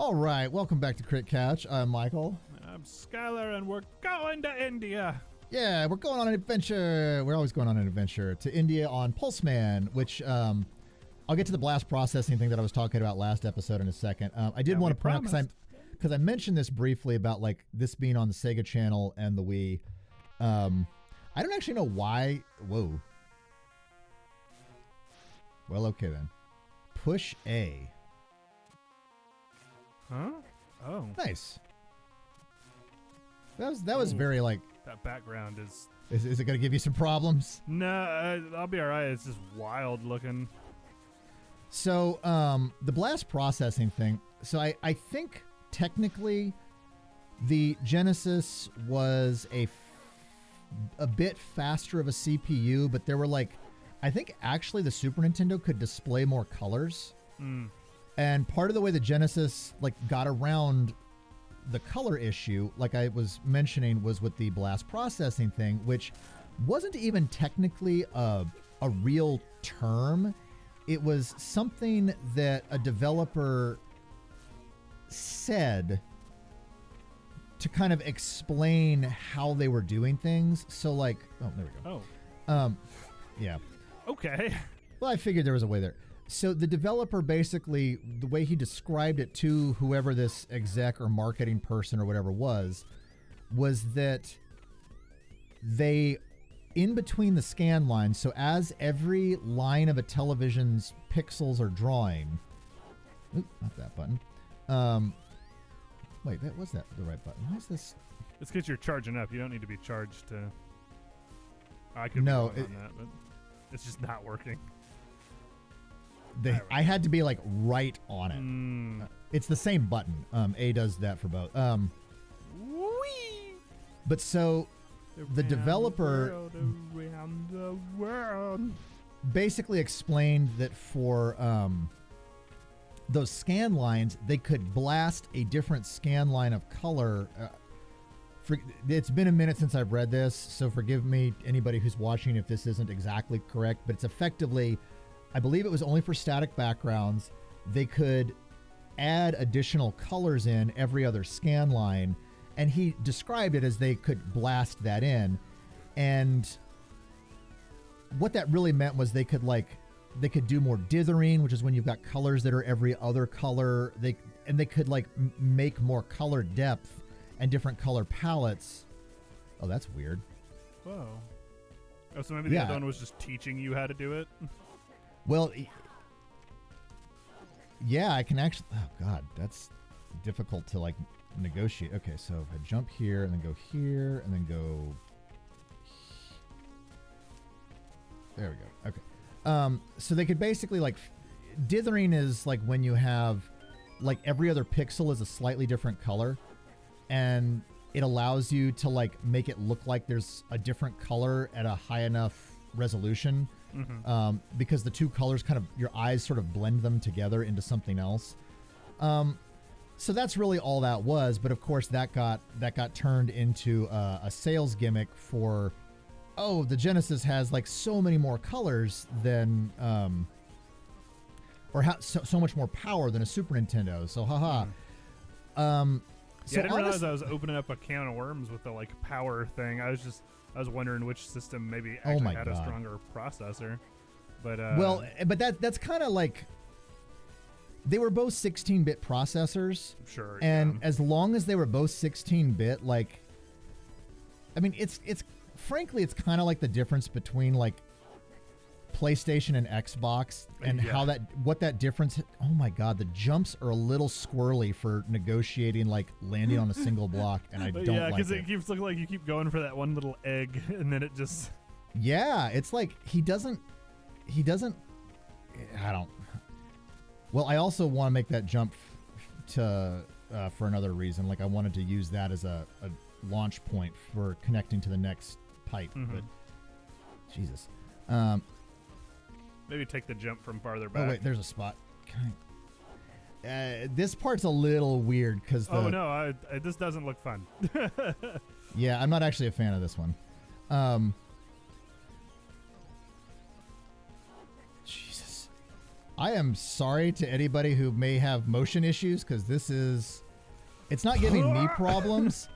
All right, welcome back to Crit Catch. I'm Michael. I'm Skylar, and we're going to India. Yeah, we're going on an adventure. We're always going on an adventure to India on Pulseman, which I'll get to the blast processing thing that I was talking about last episode in a second. I did want to point out, because I mentioned this briefly about like this being on the Sega channel and the Wii. I don't actually know why. Whoa. Well, okay then. Push A. Huh? Oh. Nice. That was very like. That background is. Is it going to give you some problems? No, I'll be all right. It's just wild looking. So the blast processing thing. So I think technically the Genesis was a bit faster of a CPU, but there were like, I think actually the Super Nintendo could display more colors. Mm. And part of the way the Genesis like got around the color issue, like I was mentioning, was with the blast processing thing, which wasn't even technically a real term. It was something that a developer said to kind of explain how they were doing things. So like, oh, there we go. Oh. Yeah. Okay. Well, I figured there was a way there. So the developer basically, the way he described it to whoever this exec or marketing person or whatever was that they, in between the scan lines, so as every line of a television's pixels are drawing, oop, not that button. Wait, was that the right button? Why is this? It's because you're charging up. You don't need to be charged to. I could no, be on that, but it's just not working. I had to be like right on it. Mm. It's the same button. A does that for both. Whee! But so the developer around the world basically explained that for those scan lines, they could blast a different scan line of color. It's been a minute since I've read this, so forgive me, anybody who's watching, if this isn't exactly correct, but it's effectively, I believe it was only for static backgrounds. They could add additional colors in every other scan line, and he described it as they could blast that in. And what that really meant was they could do more dithering, which is when you've got colors that are every other color. They could like make more color depth and different color palettes. Oh, that's weird. Whoa. Oh, so maybe the other one was just teaching you how to do it? Well, yeah, I can actually. Oh God, that's difficult to like negotiate. Okay, so if I jump here and then go here and then go. There we go. Okay. So they could basically like dithering is like when you have like every other pixel is a slightly different color, and it allows you to like make it look like there's a different color at a high enough resolution. Mm-hmm. Because the two colors kind of, your eyes sort of blend them together into something else. So that's really all that was. But of course that got turned into a sales gimmick for, oh, the Genesis has like so many more colors than, or so much more power than a Super Nintendo. So haha. So I didn't realize I was opening up a can of worms with the like power thing. I was wondering which system maybe actually had a stronger processor. But but that's kind of like, they were both 16-bit processors. Sure. And as long as they were both 16-bit, like, I mean, it's frankly, it's kind of like the difference between like PlayStation and Xbox, and what that difference. Oh my God, the jumps are a little squirrely for negotiating like landing on a single block, and I don't like it. Yeah, because it keeps looking like you keep going for that one little egg, and then it just. Yeah, it's like he doesn't. I don't. Well, I also want to make that jump to for another reason. Like I wanted to use that as a launch point for connecting to the next pipe, but Jesus. Maybe take the jump from farther back. Oh wait, there's a spot. This part's a little weird because. Oh no, this doesn't look fun. Yeah, I'm not actually a fan of this one. Jesus, I am sorry to anybody who may have motion issues, because it's not giving me problems,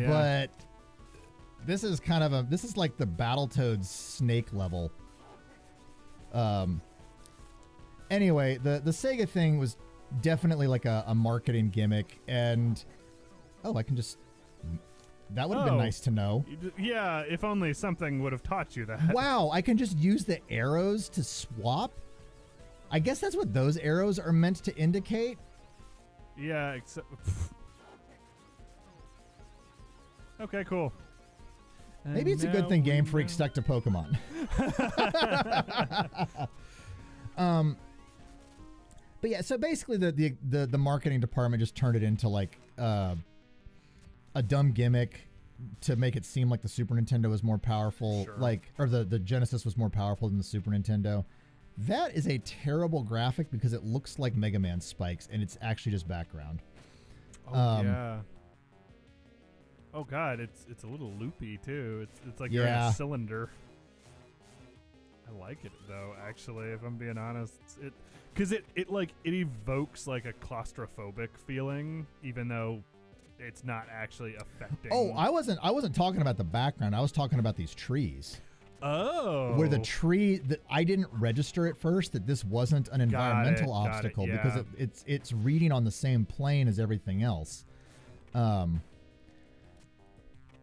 but this is this is like the Battletoads snake level. Anyway, the Sega thing was definitely like a marketing gimmick, and that would have been nice to know. Yeah, if only something would have taught you that. Wow, I can just use the arrows to swap? I guess that's what those arrows are meant to indicate. Yeah, except... Okay, cool. Maybe it's a good thing Game Freak stuck to Pokemon. But yeah, so basically the marketing department just turned it into like a dumb gimmick to make it seem like the Super Nintendo was more powerful, or the Genesis was more powerful than the Super Nintendo. That is a terrible graphic because it looks like Mega Man spikes, and it's actually just background. Oh yeah. Oh god, it's a little loopy too. It's like you're in a cylinder. I like it though, actually, if I'm being honest. Because it evokes like a claustrophobic feeling, even though it's not actually affecting. Oh, I wasn't talking about the background. I was talking about these trees. Oh. Where the tree that I didn't register at first that this wasn't an environmental obstacle because it's reading on the same plane as everything else.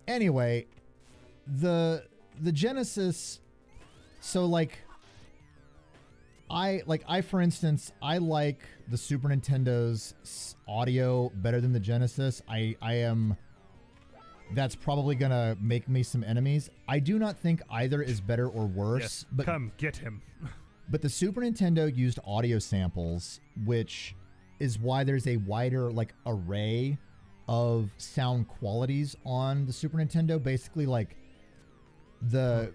Anyway, the Genesis, so I for instance, I like the Super Nintendo's audio better than the Genesis. That's probably gonna make me some enemies. I do not think either is better or worse. Yes, but come get him. But the Super Nintendo used audio samples, which is why there's a wider array of sound qualities on the Super Nintendo. Basically, the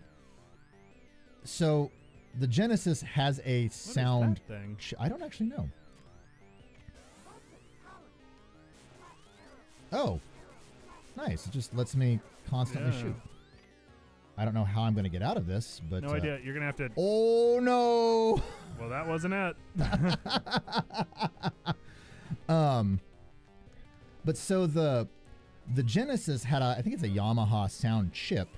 Genesis has a sound thing. I don't actually know. Oh, nice. It just lets me constantly shoot. I don't know how I'm going to get out of this, but no idea. You're going to have to. Oh no! Well, that wasn't it. But so the Genesis had I think it's a Yamaha sound chip,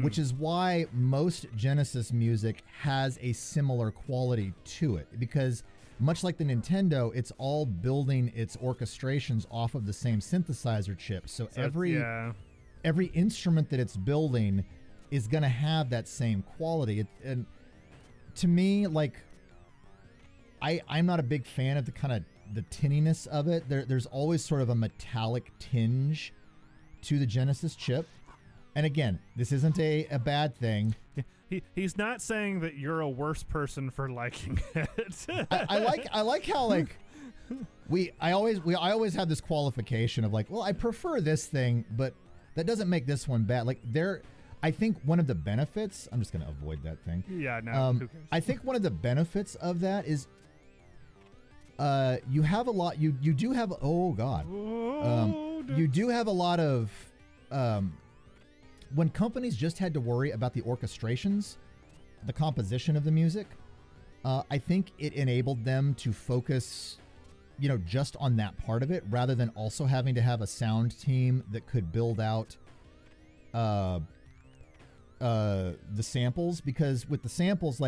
which is why most Genesis music has a similar quality to it, because much like the Nintendo, it's all building its orchestrations off of the same synthesizer chip. So every instrument that it's building is going to have that same quality. And to me, I'm not a big fan of the tinniness of it. There's always sort of a metallic tinge to the Genesis chip. And again, this isn't a bad thing. He's not saying that you're a worse person for liking it. I like how I always have this qualification of I prefer this thing, but that doesn't make this one bad. I think one of the benefits, I'm just going to avoid that thing. Yeah, no, who cares? I think one of the benefits of that is you have a lot, you do have, oh God. You do have a lot of, when companies just had to worry about the orchestrations, the composition of the music, I think it enabled them to focus, just on that part of it, rather than also having to have a sound team that could build out the samples. Because with the samples,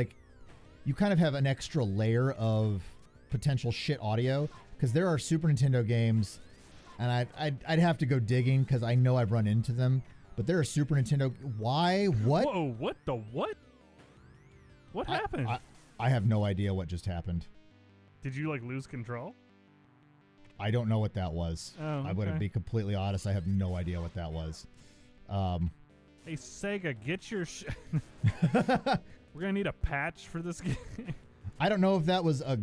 you kind of have an extra layer of potential shit audio, because there are Super Nintendo games, and I'd have to go digging because I know I've run into them. But there are Super Nintendo. Why? What? Whoa! What the what? What happened? I have no idea what just happened. Did you lose control? I don't know what that was. Oh, okay. I would be completely honest. I have no idea what that was. Hey Sega, get your shit. We're gonna need a patch for this game. I don't know if that was I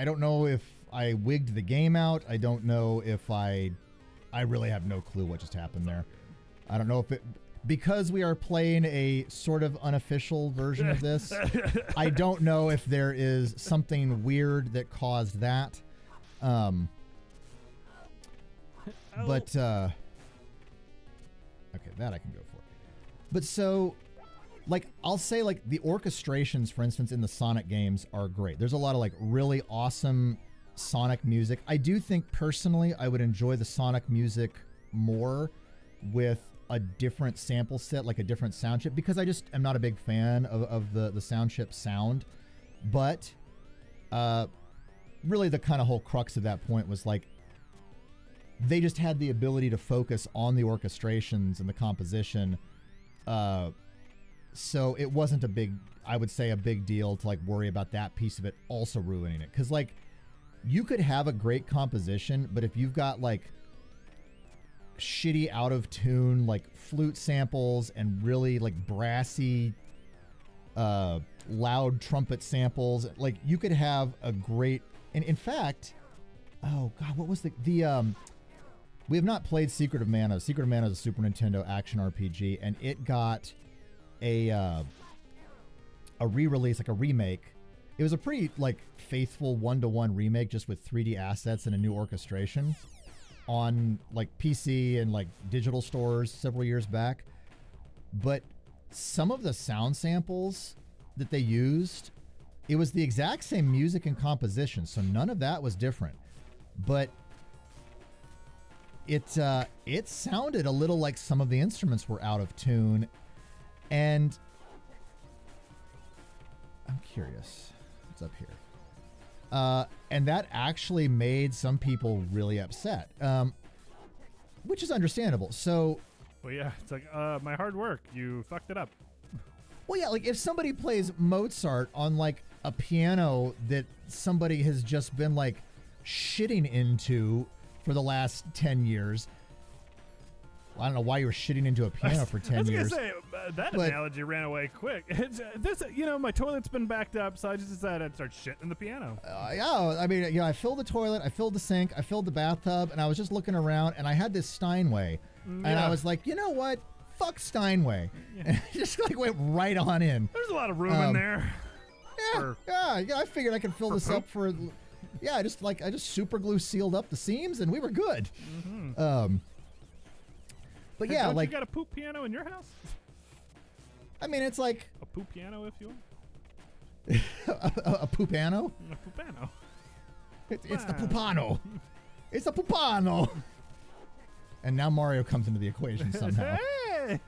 don't know if I wigged the game out. I don't know if I really have no clue what just happened there. I don't know if because we are playing a sort of unofficial version of this, I don't know if there is something weird that caused that. But okay, that I can go for. But so like I'll say like the orchestrations, for instance, in the Sonic games are great. There's a lot of like really awesome Sonic music. I do think personally I would enjoy the Sonic music more with a different sample set, like a different sound chip, because I just am not a big fan of the sound chip sound. But really the kind of whole crux of that point was like they just had the ability to focus on the orchestrations and the composition. So it wasn't I would say a big deal to like worry about that piece of it also ruining it. Cause like you could have a great composition, but if you've got like shitty out of tune, like flute samples and really like brassy, loud trumpet samples, like you could have a great, and in fact, oh God, what was the we have not played Secret of Mana. Secret of Mana is a Super Nintendo action RPG, and it got a re-release, like a remake. It was a pretty like faithful 1-to-1 remake, just with 3D assets and a new orchestration on like PC and like digital stores several years back. But some of the sound samples that they used, it was the exact same music and composition, so none of that was different. But it sounded a little like some of the instruments were out of tune, and I'm curious what's up here. And that actually made some people really upset, which is understandable. So, well, yeah, it's like my hard work, you fucked it up. Well, yeah, like if somebody plays Mozart on like a piano that somebody has just been like shitting into for the last 10 years. Well, I don't know why you were shitting into a piano for 10 years. I was going to say, that analogy ran away quick. My toilet's been backed up, so I just decided I'd start shitting in the piano. Yeah, I mean, I filled the toilet, I filled the sink, I filled the bathtub, and I was just looking around, and I had this Steinway. And I was like, you know what? Fuck Steinway. Yeah. And I just like went right on in. There's a lot of room in there. Yeah, I figured I could fill this up for... Yeah, I just super glue sealed up the seams and we were good. Mm-hmm. But yeah, don't like you got a poop piano in your house? I mean, it's like a poop piano, if you will. a poopano. A poopano. It's the poopano. It's the poopano. And now Mario comes into the equation somehow. Hey,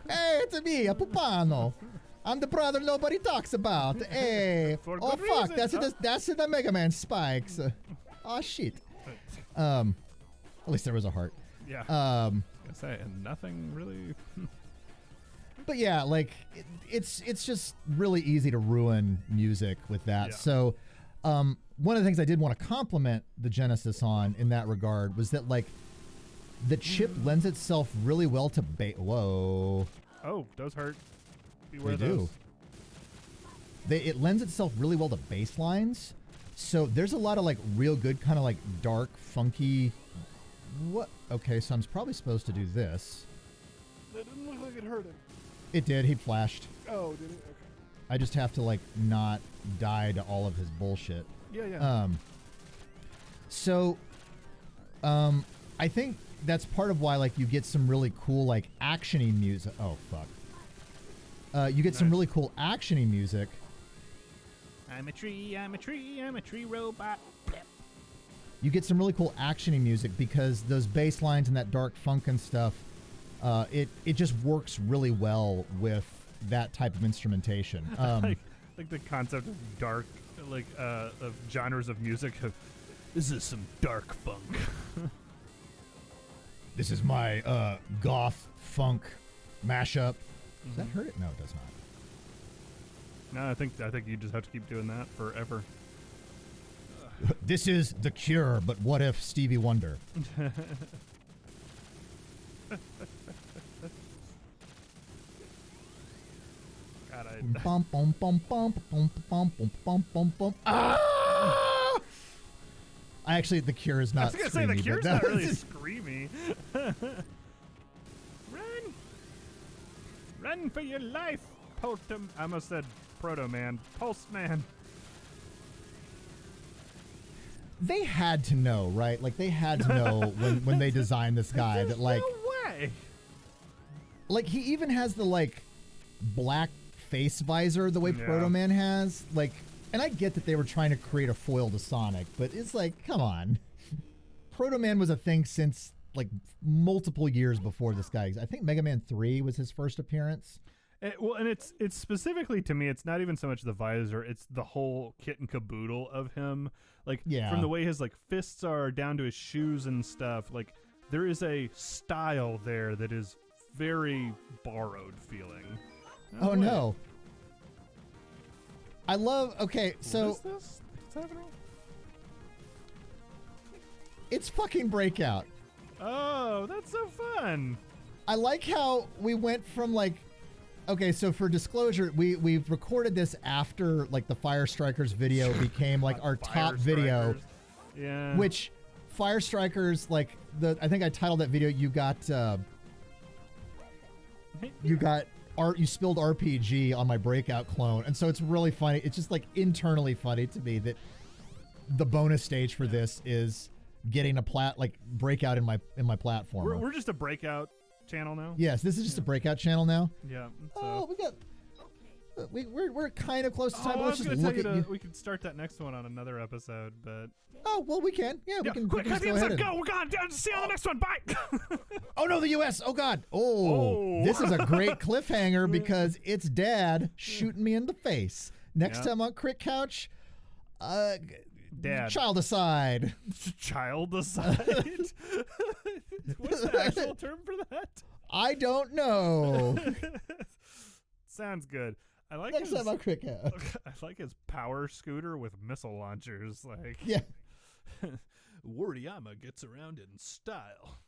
it's me, a poopano. I'm the brother nobody talks about. Hey. Oh, fuck. Reason. That's the Mega Man spikes. Oh, shit. At least there was a heart. Yeah. I was gonna say, and nothing really. But yeah, like, it's just really easy to ruin music with that. Yeah. So, one of the things I did want to compliment the Genesis on in that regard was that, like, the chip lends itself really well to Whoa. Oh, those hurt. Beware they do. It lends itself really well to bass lines. So there's a lot of like real good kind of like dark, funky. What? Okay, so I'm probably supposed to do this. That didn't look like it hurt him. It did. He flashed. Oh, did it? Okay. I just have to like not die to all of his bullshit. Yeah. So, I think that's part of why like you get some really cool like action-y music. Oh fuck. You get some really cool action-y music. I'm a tree robot. You get some really cool action-y music because those bass lines and that dark funk and stuff, it just works really well with that type of instrumentation. Like the concept of dark, like of genres of music. This is some dark funk. This is my goth funk mashup. Does that hurt it? No, it does not. No, I think you just have to keep doing that forever. This is The Cure, but what if Stevie Wonder? God, bum, bum, bum, bum, bum, bum, bum, bum, bum, bum. Ah! Actually, The Cure is not. I was gonna say The Cure's not really screamy. Run for your life, Poltum. I almost said Proto Man. Pulseman. They had to know, right? Like, they had to know when they designed this guy that, like... No way! Like, he even has the, like... black face visor the way Proto Man has. Like, and I get that they were trying to create a foil to Sonic, but it's like, come on. Proto Man was a thing since like multiple years before this guy. I think Mega Man 3 was his first appearance. And it's specifically to me, it's not even so much the visor, it's the whole kit and caboodle of him. Like, from the way his like fists are down to his shoes and stuff, like there is a style there that is very borrowed feeling. Oh no. I love, okay, so... What is this? What's happening? It's fucking Breakout. Oh, that's so fun. I like how we went from like, okay, so for disclosure, we've recorded this after like the Fire Strikers video became like our top video. Yeah. Which Fire Strikers, like I think I titled that video, you spilled RPG on my Breakout clone. And so it's really funny. It's just like internally funny to me that the bonus stage for this is getting a Breakout in my platformer. We're just a Breakout channel now. Yes, this is just a Breakout channel now. Yeah. So. Oh, we're kind of close to time. I was Let's going just to look tell at you you. we could start that next one on another episode, but Oh, well, we can. Yeah, we can. Quick, we can cut the just go ahead episode. and- Go. We're gone. See you on the next one. Bye. Oh no, the U.S. Oh God. Oh, this is a great cliffhanger because it's Dad shooting me in the face. Next time on Crit Couch, Dad. Child aside. Child aside. What's the actual term for that? I don't know. Sounds good. I like Next time on Crit Couch. I like his power scooter with missile launchers. Like, Yeah. Wariyama gets around in style.